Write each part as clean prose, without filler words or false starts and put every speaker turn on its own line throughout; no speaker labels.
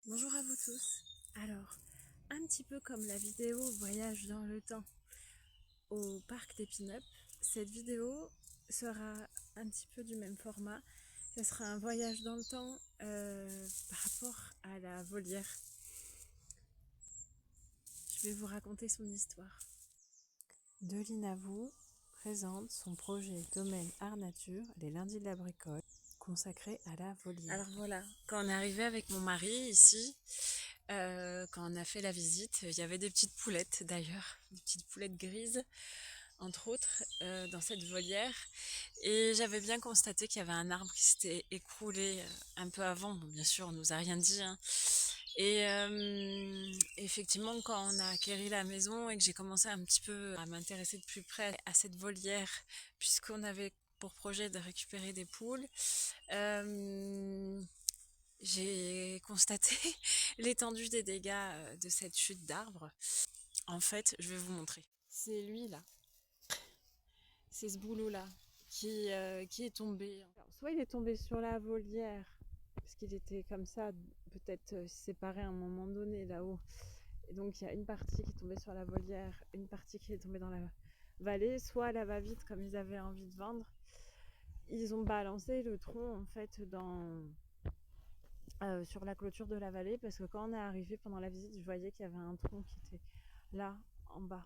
Bonjour à vous tous. Alors, un petit peu comme la vidéo Voyage dans le temps au parc des Pin-Up, cette vidéo sera un petit peu du même format. Ce sera un voyage dans le temps par rapport à la volière. Je vais vous raconter son histoire. Delinavou présente son projet domaine art nature les lundis de la bricole consacré à la volière. Alors voilà, quand on est arrivé avec mon mari ici, quand on a fait la visite, il y avait des petites poulettes d'ailleurs, des petites poulettes grises, entre autres, dans cette volière. Et j'avais bien constaté qu'il y avait un arbre qui s'était écroulé un peu avant. Bon, bien sûr, on nous a rien dit, hein. Et effectivement, quand on a acquéri la maison et que j'ai commencé un petit peu à m'intéresser de plus près à cette volière, puisqu'on avait pour projet de récupérer des poules, j'ai constaté l'étendue des dégâts de cette chute d'arbre. En fait, je vais vous montrer. C'est lui là, c'est ce boulot-là qui est tombé. Alors, soit il est tombé sur la volière, parce qu'il était comme ça, peut-être séparé à un moment donné là-haut. Et donc il y a une partie qui est tombée sur la volière, une partie qui est tombée dans la vallée, soit à la va-vite comme ils avaient envie de vendre. Ils ont balancé le tronc en fait sur la clôture de la vallée, parce que quand on est arrivé pendant la visite, je voyais qu'il y avait un tronc qui était là en bas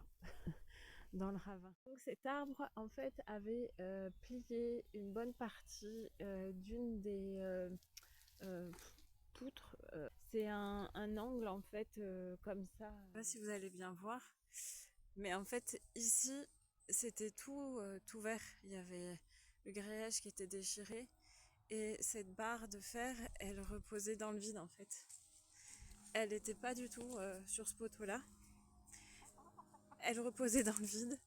dans le ravin. Donc cet arbre en fait avait plié une bonne partie d'une des poutres. C'est un angle en fait comme ça. Je sais pas si vous allez bien voir, mais en fait ici c'était tout vert. Il y avait le grillage qui était déchiré et cette barre de fer, elle reposait dans le vide en fait. Elle n'était pas du tout sur ce poteau-là. Elle reposait dans le vide.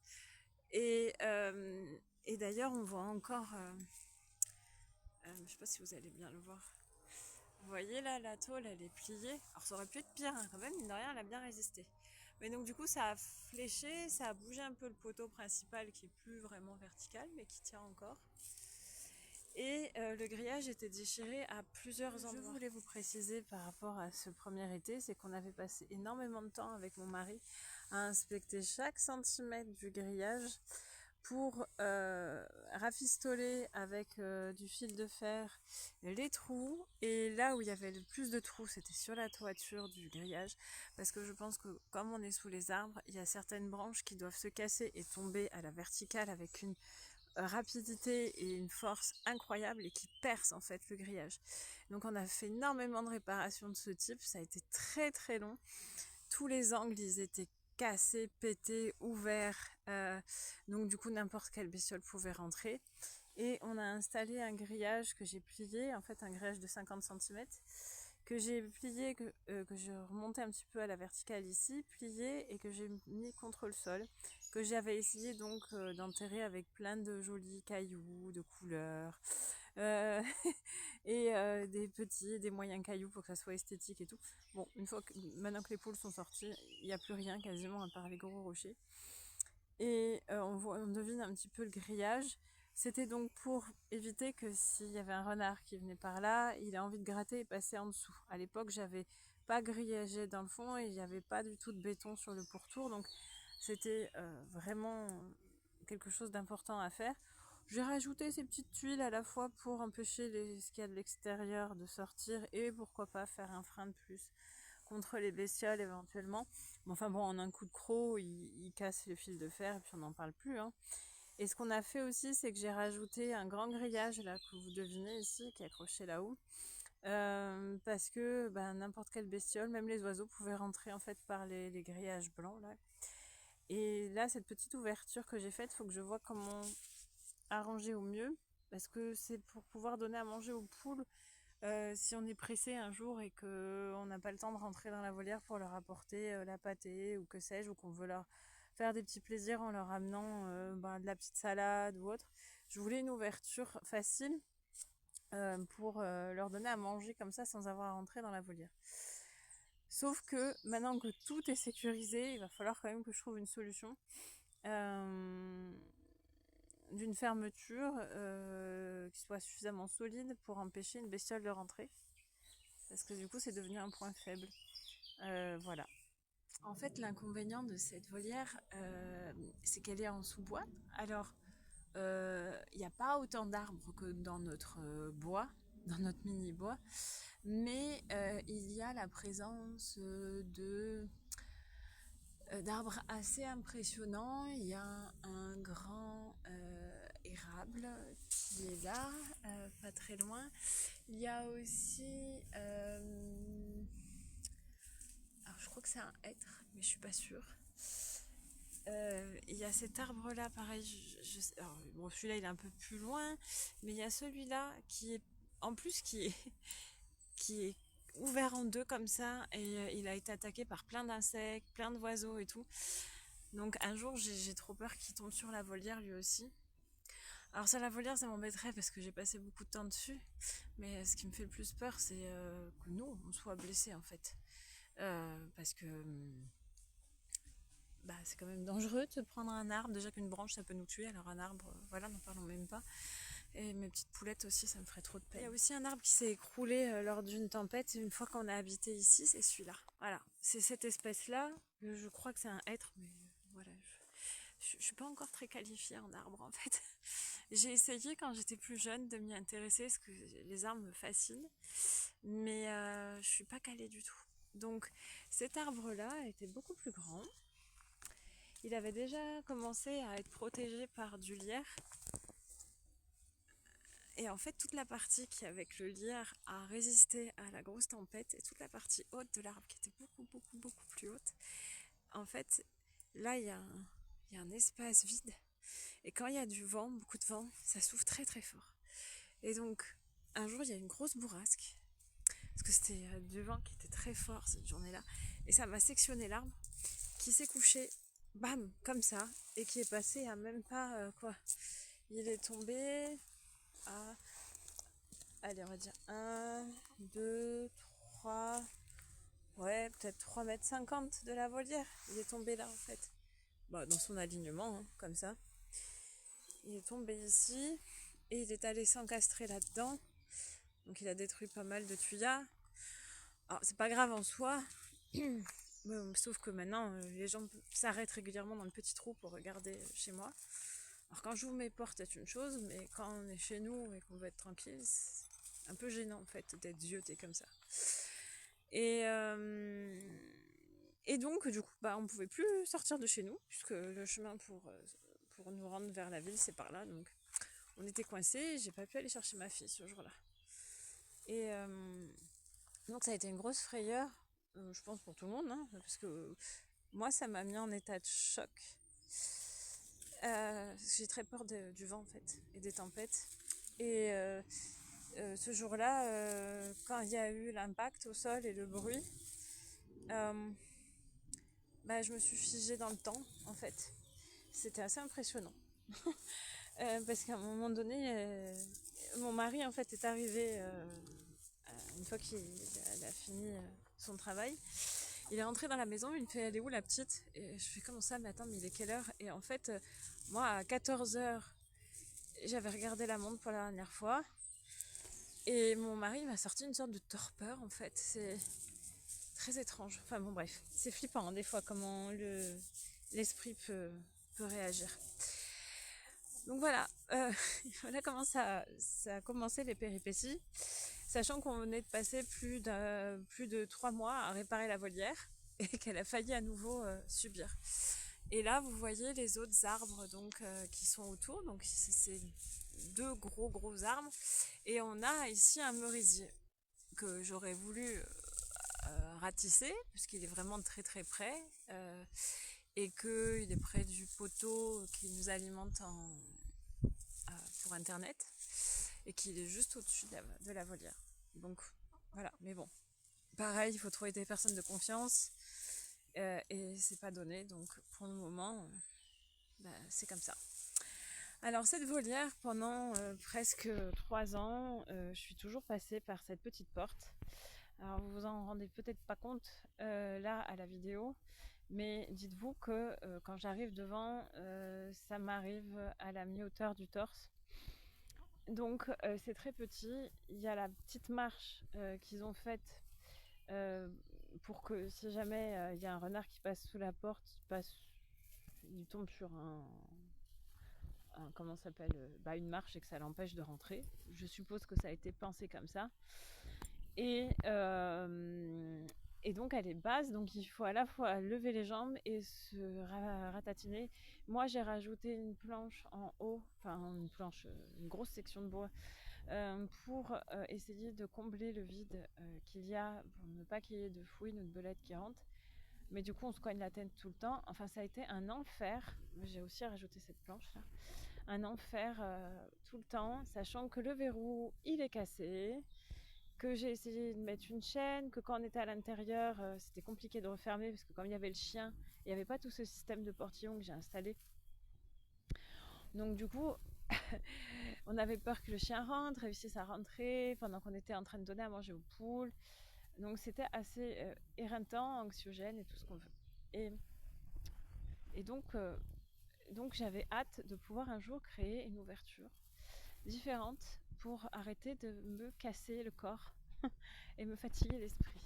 Et, euh, et d'ailleurs, on voit encore, je ne sais pas si vous allez bien le voir. Vous voyez là, la tôle, elle est pliée. Alors ça aurait pu être pire, hein, quand même, mine de rien, elle a bien résisté. Mais donc du coup, ça a fléché, ça a bougé un peu le poteau principal qui est plus vraiment vertical, mais qui tient encore. Et le grillage était déchiré à plusieurs endroits. Je voulais vous préciser par rapport à ce premier été, c'est qu'on avait passé énormément de temps avec mon mari à inspecter chaque centimètre du grillage pour rafistoler avec du fil de fer les trous. Et là où il y avait le plus de trous, c'était sur la toiture du grillage, parce que je pense que comme on est sous les arbres, il y a certaines branches qui doivent se casser et tomber à la verticale avec une rapidité et une force incroyable et qui perce en fait le grillage. Donc on a fait énormément de réparations de ce type, ça a été très très long. Tous les angles ils étaient cassés, pétés, ouverts, donc du coup n'importe quelle bestiole pouvait rentrer. Et on a installé un grillage que j'ai plié, en fait un grillage de 50 cm que j'ai plié, que je remontais un petit peu à la verticale ici, plié et que j'ai mis contre le sol, que j'avais essayé donc d'enterrer avec plein de jolis cailloux de couleurs euh, et des petits, des moyens cailloux pour que ça soit esthétique et tout. Bon, maintenant que les poules sont sorties, il n'y a plus rien quasiment à part les gros rochers. Et on devine un petit peu le grillage. C'était donc pour éviter que s'il y avait un renard qui venait par là, il a envie de gratter et passer en dessous. À l'époque, j'avais pas grillagé dans le fond et il n'y avait pas du tout de béton sur le pourtour, donc c'était vraiment quelque chose d'important à faire. J'ai rajouté ces petites tuiles à la fois pour empêcher ce qu'il y a de l'extérieur de sortir et pourquoi pas faire un frein de plus contre les bestioles éventuellement. Enfin bon, en un coup de croc, il casse le fil de fer et puis on n'en parle plus, hein. Et ce qu'on a fait aussi, c'est que j'ai rajouté un grand grillage là que vous devinez ici, qui est accroché là-haut, parce que n'importe quelle bestiole, même les oiseaux, pouvaient rentrer en fait par les grillages blancs là. Et là, cette petite ouverture que j'ai faite, il faut que je vois comment arranger au mieux, parce que c'est pour pouvoir donner à manger aux poules si on est pressé un jour et qu'on n'a pas le temps de rentrer dans la volière pour leur apporter la pâtée ou que sais-je, ou qu'on veut leur faire des petits plaisirs en leur amenant de la petite salade ou autre. Je voulais une ouverture facile pour leur donner à manger comme ça sans avoir à rentrer dans la volière. Sauf que maintenant que tout est sécurisé, il va falloir quand même que je trouve une solution d'une fermeture qui soit suffisamment solide pour empêcher une bestiole de rentrer. parce que du coup c'est devenu un point faible. Voilà. En fait, l'inconvénient de cette volière, c'est qu'elle est en sous-bois. Alors, il n'y a pas autant d'arbres que dans notre bois, dans notre mini-bois, mais il y a la présence d'arbres assez impressionnants. Il y a un grand érable qui est là, pas très loin. Il y a aussi... alors je crois que c'est un hêtre, mais je suis pas sûre. Il y a cet arbre là pareil, alors, bon, celui-là il est un peu plus loin, mais il y a celui-là qui est en plus qui est ouvert en deux comme ça, et il a été attaqué par plein d'insectes, plein d'oiseaux et tout. Donc un jour j'ai trop peur qu'il tombe sur la volière lui aussi. Alors sur la volière ça m'embêterait parce que j'ai passé beaucoup de temps dessus, mais ce qui me fait le plus peur c'est que nous on soit blessés en fait. Parce que bah, c'est quand même dangereux de prendre un arbre. Déjà qu'une branche ça peut nous tuer, alors un arbre, voilà, n'en parlons même pas. Et mes petites poulettes aussi, ça me ferait trop de peine. Il y a aussi un arbre qui s'est écroulé lors d'une tempête une fois qu'on a habité ici, c'est celui-là. Voilà, c'est cette espèce-là. Je crois que c'est un hêtre, mais voilà, je suis pas encore très qualifiée en arbre en fait. J'ai essayé quand j'étais plus jeune de m'y intéresser parce que les arbres me fascinent, mais je suis pas calée du tout. Donc cet arbre-là était beaucoup plus grand. Il avait déjà commencé à être protégé par du lierre. Et en fait, toute la partie qui, avec le lierre, a résisté à la grosse tempête, et toute la partie haute de l'arbre, qui était beaucoup plus haute, en fait, là, il y a un espace vide. Et quand il y a du vent, beaucoup de vent, ça souffle très fort. Et donc, un jour, il y a une grosse bourrasque, parce que c'était du vent qui était très fort cette journée-là, et ça m'a sectionné l'arbre, qui s'est couché, bam, comme ça, et qui est passé à même pas, il est tombé à... Allez, on va dire 1, 2, 3, ouais, peut-être 3,50 m de la volière. Il est tombé là en fait. Bah, dans son alignement, hein, comme ça. Il est tombé ici et il est allé s'encastrer là-dedans. Donc il a détruit pas mal de tuyas. Alors c'est pas grave en soi. Sauf que maintenant, les gens s'arrêtent régulièrement dans le petit trou pour regarder chez moi. Alors quand j'ouvre mes portes, c'est une chose, mais quand on est chez nous et qu'on veut être tranquille, c'est un peu gênant en fait d'être zioté comme ça. Et, et donc du coup bah, on pouvait plus sortir de chez nous puisque le chemin pour nous rendre vers la ville c'est par là, donc on était coincés, j'ai pas pu aller chercher ma fille ce jour-là. Et donc ça a été une grosse frayeur, je pense pour tout le monde, hein, parce que moi ça m'a mis en état de choc. J'ai très peur du vent en fait et des tempêtes. Et ce jour-là, quand il y a eu l'impact au sol et le bruit, bah, je me suis figée dans le temps en fait. C'était assez impressionnant. Parce qu'à un moment donné, mon mari en fait est arrivé une fois qu'il a fini son travail. Il est rentré dans la maison, il me fait elle est où la petite? Et je fais comment ça, mais attends, mais il est quelle heure? Et en fait, moi à 14h, j'avais regardé la montre pour la dernière fois. Et mon mari m'a sorti une sorte de torpeur en fait. C'est très étrange. Enfin bon bref, c'est flippant hein, des fois comment l'esprit peut réagir. Donc voilà, voilà comment ça a commencé les péripéties. Sachant qu'on venait de passer plus de 3 mois à réparer la volière et qu'elle a failli à nouveau subir. Et là, vous voyez les autres arbres donc, qui sont autour. Donc c'est deux gros arbres. Et on a ici un merisier que j'aurais voulu ratisser puisqu'il est vraiment très près. Et qu'il est près du poteau qui nous alimente pour internet et qu'il est juste au-dessus de la volière. Donc voilà, mais bon, pareil, il faut trouver des personnes de confiance et c'est pas donné, donc pour le moment, c'est comme ça. Alors cette volière, pendant presque 3 ans, je suis toujours passée par cette petite porte. Alors vous vous en rendez peut-être pas compte là à la vidéo, mais dites-vous que quand j'arrive devant, ça m'arrive à la mi-hauteur du torse. Donc c'est très petit. Il y a la petite marche qu'ils ont faite pour que si jamais il y a un renard qui passe sous la porte, il tombe sur comment ça s'appelle, une marche et que ça l'empêche de rentrer. Je suppose que ça a été pensé comme ça. Et, euh, et donc elle est basse, donc il faut à la fois lever les jambes et se ratatiner. Moi j'ai rajouté une planche en haut, enfin une grosse section de bois, pour essayer de combler le vide qu'il y a, pour ne pas qu'il y ait de fouines ou de belettes qui rentrent. Mais du coup on se coigne la tête tout le temps. Enfin ça a été un enfer. J'ai aussi rajouté cette planche là. Un enfer tout le temps, sachant que le verrou il est cassé, que j'ai essayé de mettre une chaîne, que quand on était à l'intérieur, c'était compliqué de refermer parce que comme il y avait le chien, il n'y avait pas tout ce système de portillon que j'ai installé. Donc du coup, on avait peur que le chien rentre, réussisse à rentrer pendant qu'on était en train de donner à manger aux poules. Donc c'était assez éreintant, anxiogène et tout ce qu'on veut. Et donc j'avais hâte de pouvoir un jour créer une ouverture différente pour arrêter de me casser le corps et me fatiguer l'esprit.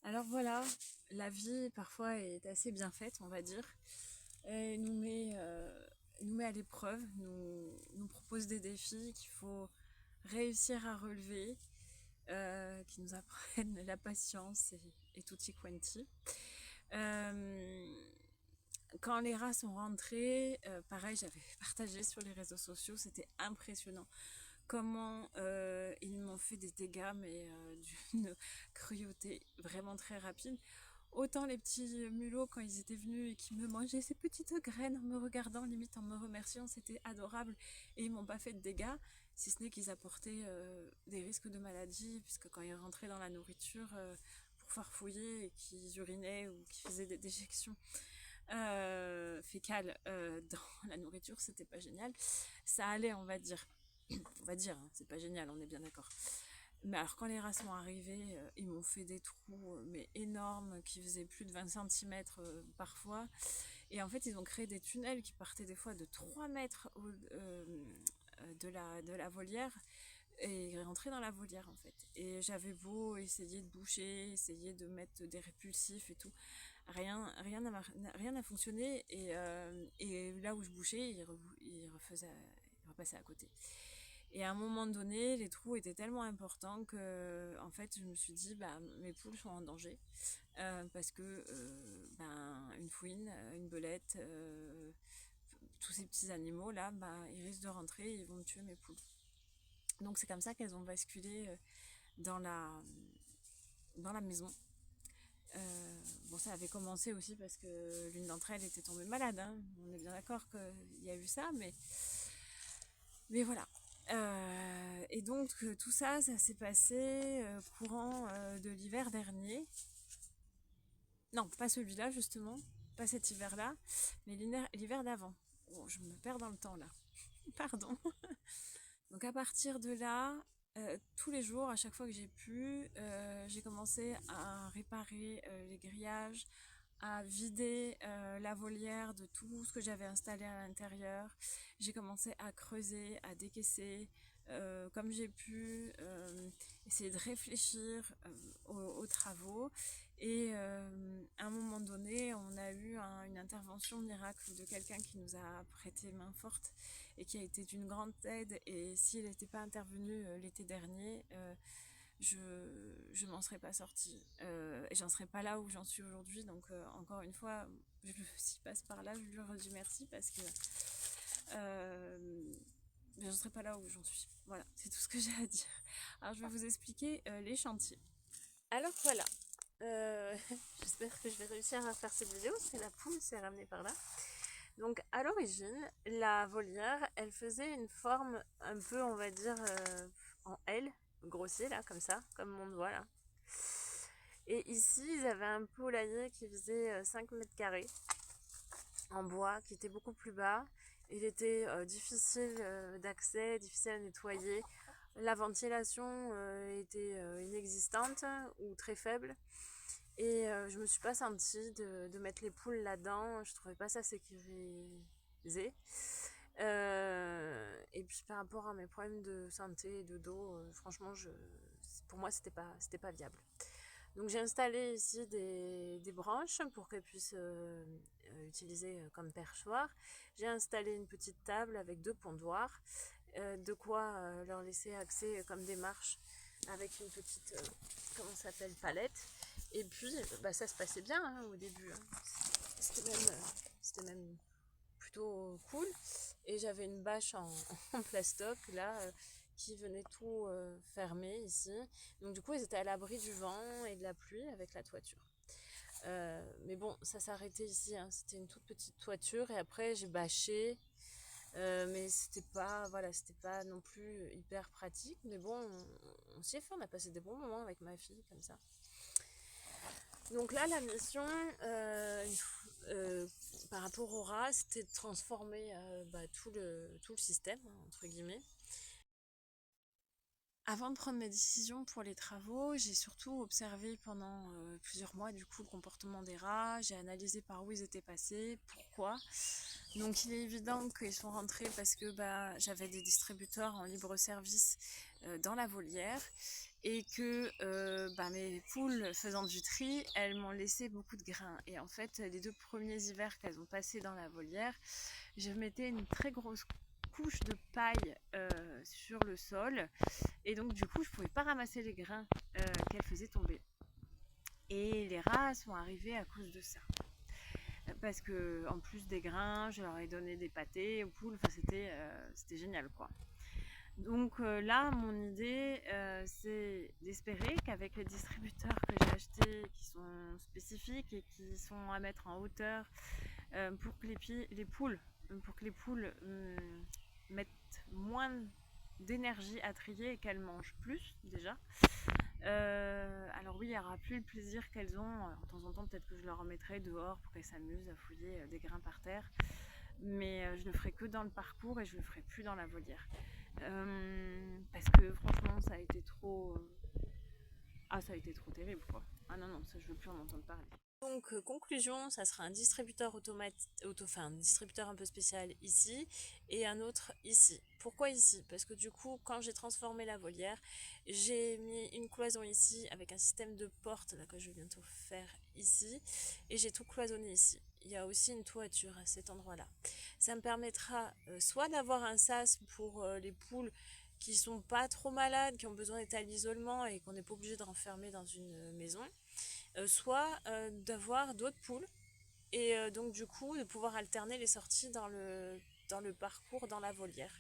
Alors voilà, la vie parfois est assez bien faite, on va dire. Elle nous met à l'épreuve, nous propose des défis qu'il faut réussir à relever, qui nous apprennent la patience et tutti quanti. Quand les rats sont rentrés, pareil, j'avais partagé sur les réseaux sociaux, c'était impressionnant comment ils m'ont fait des dégâts, mais d'une cruauté vraiment très rapide. Autant les petits mulots, quand ils étaient venus et qui me mangeaient ces petites graines en me regardant, limite en me remerciant, c'était adorable. Et ils m'ont pas fait de dégâts, si ce n'est qu'ils apportaient des risques de maladie, puisque quand ils rentraient dans la nourriture pour farfouiller et qu'ils urinaient ou qu'ils faisaient des déjections fécales dans la nourriture, c'était pas génial. Ça allait, on va dire. On va dire, hein, c'est pas génial, on est bien d'accord. Mais alors quand les rats sont arrivés, ils m'ont fait des trous mais énormes qui faisaient plus de 20 cm parfois. Et en fait, ils ont créé des tunnels qui partaient des fois de 3 mètres de la volière et rentraient dans la volière en fait. Et j'avais beau essayer de boucher, essayer de mettre des répulsifs et tout, rien n'a fonctionné. Et là où je bouchais, ils repassaient à côté. Et à un moment donné, les trous étaient tellement importants que, en fait, je me suis dit, mes poules sont en danger parce que, une fouine, une belette, tous ces petits animaux là, ils risquent de rentrer, et ils vont me tuer mes poules. Donc c'est comme ça qu'elles ont basculé dans la maison. Ça avait commencé aussi parce que l'une d'entre elles était tombée malade. Hein. On est bien d'accord qu'il y a eu ça, mais voilà. Et donc tout ça s'est passé courant de l'hiver dernier. Non, pas celui-là justement, pas cet hiver-là, mais l'hiver d'avant. Oh, je me perds dans le temps là. Pardon. Donc à partir de là, tous les jours, à chaque fois que j'ai pu, j'ai commencé à réparer les grillages, à vider la volière de tout ce que j'avais installé à l'intérieur. J'ai commencé à creuser, à décaisser comme j'ai pu, essayer de réfléchir aux travaux. Et à un moment donné, on a eu une intervention miracle de quelqu'un qui nous a prêté main forte et qui a été d'une grande aide. Et s'il n'était pas intervenu l'été dernier, je m'en serais pas sortie et j'en serais pas là où j'en suis aujourd'hui. Donc encore une fois, s'il passe par là, je lui redis merci parce que je ne serais pas là où j'en suis. Voilà, c'est tout ce que j'ai à dire. Alors je vais vous expliquer les chantiers. Alors voilà, j'espère que je vais réussir à faire cette vidéo. C'est la poule, c'est ramené par là. Donc à l'origine, la volière, elle faisait une forme un peu, on va dire, en L, grossier là, comme ça, comme mon doigt là. Et ici, ils avaient un poulailler qui faisait 5 mètres carrés en bois, qui était beaucoup plus bas. Il était difficile d'accès, difficile à nettoyer. La ventilation était inexistante ou très faible. Et je me suis pas sentie de mettre les poules là-dedans. Je trouvais pas ça sécurisé. Et puis par rapport à mes problèmes de santé et de dos, franchement, pour moi, c'était pas viable. Donc j'ai installé ici des branches pour qu'elles puissent utiliser comme perchoir. J'ai installé une petite table avec 2 pondoirs, de quoi leur laisser accès comme des marches avec une petite, comment ça s'appelle, palette. Et puis bah, ça se passait bien hein, au début. Hein. C'était même plutôt cool. Et j'avais une bâche en plastoc là qui venait tout fermer ici. Donc du coup ils étaient à l'abri du vent et de la pluie avec la toiture. Mais bon, ça s'arrêtait ici, hein. C'était une toute petite toiture et après j'ai bâché. Mais c'était pas non plus hyper pratique. Mais bon, on s'y est fait, on a passé des bons moments avec ma fille comme ça. Donc là, la mission, euh, par rapport au rat, c'était de transformer tout le système, hein, entre guillemets. Avant de prendre mes décisions pour les travaux, j'ai surtout observé pendant plusieurs mois du coup le comportement des rats. J'ai analysé par où ils étaient passés, pourquoi. Donc il est évident qu'ils sont rentrés parce que j'avais des distributeurs en libre service dans la volière et que mes poules faisant du tri, elles m'ont laissé beaucoup de grains. Et en fait, les 2 premiers hivers qu'elles ont passés dans la volière, je mettais une très grosse couche de paille sur le sol et donc du coup je pouvais pas ramasser les grains qu'elle faisait tomber. Et les rats sont arrivés à cause de ça. Parce que en plus des grains, je leur ai donné des pâtés aux poules, enfin c'était génial quoi. Donc là, mon idée, c'est d'espérer qu'avec les distributeurs que j'ai achetés, qui sont spécifiques et qui sont à mettre en hauteur pour que les poules mettent moins d'énergie à trier et qu'elles mangent plus déjà. Alors oui, il n'y aura plus le plaisir qu'elles ont. Alors, de temps en temps, peut-être que je leur remettrai dehors pour qu'elles s'amusent à fouiller des grains par terre. Mais je le ferai que dans le parcours et je le ferai plus dans la volière. Parce que franchement, ça a été trop... ça a été trop terrible quoi. Ah non, non, ça je veux plus en entendre parler. Donc conclusion, ça sera un distributeur un distributeur un peu spécial ici et un autre ici. Pourquoi ici? Parce que du coup, quand j'ai transformé la volière, j'ai mis une cloison ici avec un système de porte là, que je vais bientôt faire ici et j'ai tout cloisonné ici. Il y a aussi une toiture à cet endroit-là. Ça me permettra soit d'avoir un sas pour les poules qui sont pas trop malades, qui ont besoin d'être à l'isolement et qu'on n'est pas obligé de renfermer dans une maison, soit d'avoir d'autres poules et donc du coup de pouvoir alterner les sorties dans le parcours, dans la volière.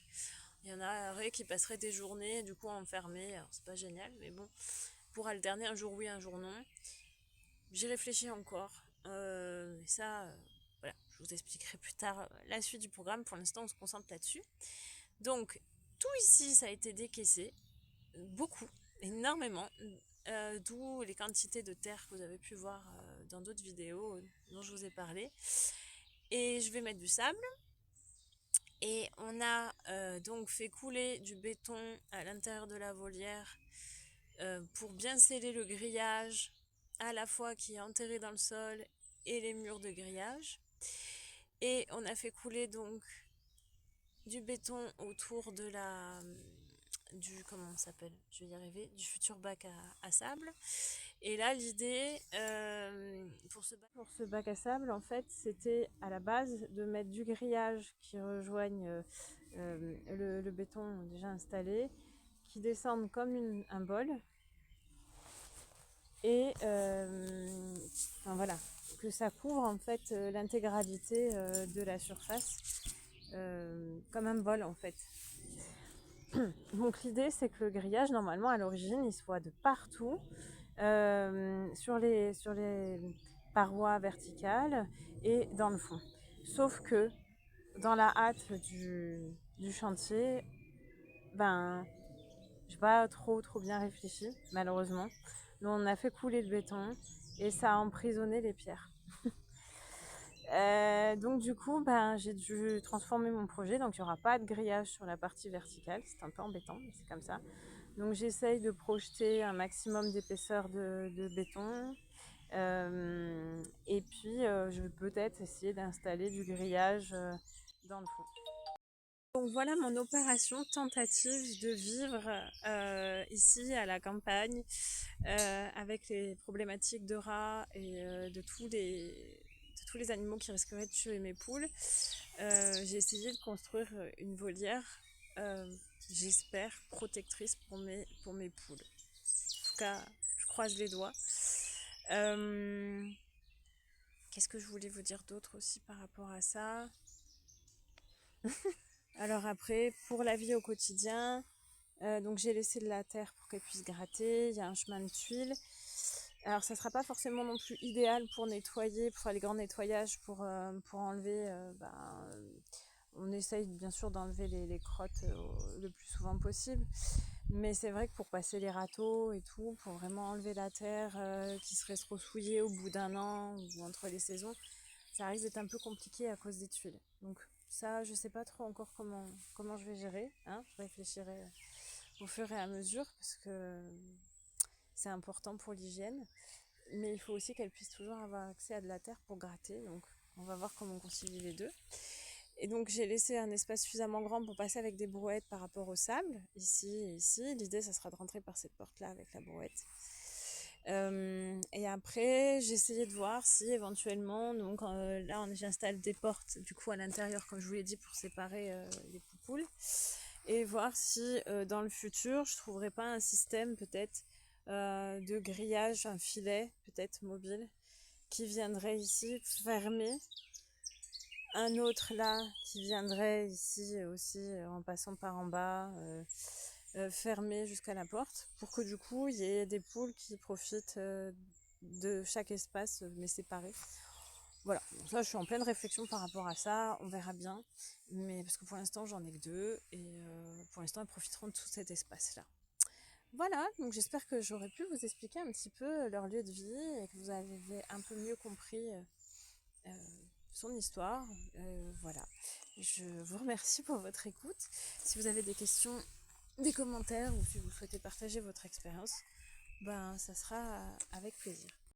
Il y en a qui passeraient des journées du coup enfermées, alors c'est pas génial, mais bon, pour alterner un jour oui, un jour non. J'y réfléchis encore. Voilà, je vous expliquerai plus tard la suite du programme. Pour l'instant, on se concentre là-dessus. Donc, tout ici, ça a été décaissé. Beaucoup, énormément. D'où les quantités de terre que vous avez pu voir dans d'autres vidéos dont je vous ai parlé. Et je vais mettre du sable. Et on a donc fait couler du béton à l'intérieur de la volière pour bien sceller le grillage, à la fois qui est enterré dans le sol et les murs de grillage. Et on a fait couler donc du béton autour de comment on s'appelle, je vais y arriver, du futur bac à sable. Et là, l'idée pour ce bac à sable, en fait, c'était à la base de mettre du grillage qui rejoigne le béton déjà installé, qui descendent comme un bol. Et voilà, que ça couvre en fait l'intégralité de la surface comme un bol en fait. Donc l'idée c'est que le grillage normalement à l'origine il soit de partout sur les parois verticales et dans le fond. Sauf que dans la hâte du chantier, j'ai pas trop bien réfléchi malheureusement. Donc on a fait couler le béton et ça a emprisonné les pierres. Donc du coup, j'ai dû transformer mon projet. Donc il n'y aura pas de grillage sur la partie verticale. C'est un peu embêtant, mais c'est comme ça. Donc j'essaye de projeter un maximum d'épaisseur de béton. Et puis je vais peut-être essayer d'installer du grillage dans le fond. Donc voilà mon opération tentative de vivre ici à la campagne avec les problématiques de rats et de tous les animaux qui risqueraient de tuer mes poules. J'ai essayé de construire une volière, euh, j'espère, protectrice pour mes poules. En tout cas, je croise les doigts. Euh, Qu'est-ce que je voulais vous dire d'autre aussi par rapport à ça? Alors après, pour la vie au quotidien, donc j'ai laissé de la terre pour qu'elle puisse gratter, il y a un chemin de tuiles. Alors ça sera pas forcément non plus idéal pour nettoyer, pour faire les grands nettoyages, pour enlever, on essaye bien sûr d'enlever les crottes le plus souvent possible. Mais c'est vrai que pour passer les râteaux et tout, pour vraiment enlever la terre qui serait trop souillée au bout d'un an ou entre les saisons, ça risque d'être un peu compliqué à cause des tuiles. Donc ça, je sais pas trop encore comment je vais gérer. Hein, je réfléchirai au fur et à mesure parce que c'est important pour l'hygiène. Mais il faut aussi qu'elle puisse toujours avoir accès à de la terre pour gratter. Donc on va voir comment on concilie les deux. Et donc j'ai laissé un espace suffisamment grand pour passer avec des brouettes par rapport au sable, ici et ici. L'idée, ça sera de rentrer par cette porte-là avec la brouette. Et après, j'ai essayé de voir si éventuellement, donc là j'installe des portes du coup à l'intérieur, comme je vous l'ai dit, pour séparer les poupoules, et voir si dans le futur, je trouverais pas un système peut-être de grillage, un filet peut-être mobile, qui viendrait ici fermer, un autre là qui viendrait ici aussi en passant par en bas. Fermé jusqu'à la porte pour que du coup il y ait des poules qui profitent de chaque espace mais séparé. Voilà, donc ça je suis en pleine réflexion par rapport à ça, on verra bien, mais parce que pour l'instant j'en ai que deux et pour l'instant elles profiteront de tout cet espace là. Voilà, donc j'espère que j'aurais pu vous expliquer un petit peu leur lieu de vie et que vous avez un peu mieux compris euh, son histoire. Voilà, je vous remercie pour votre écoute. Si vous avez des questions, des commentaires ou si vous souhaitez partager votre expérience, ben ça sera avec plaisir.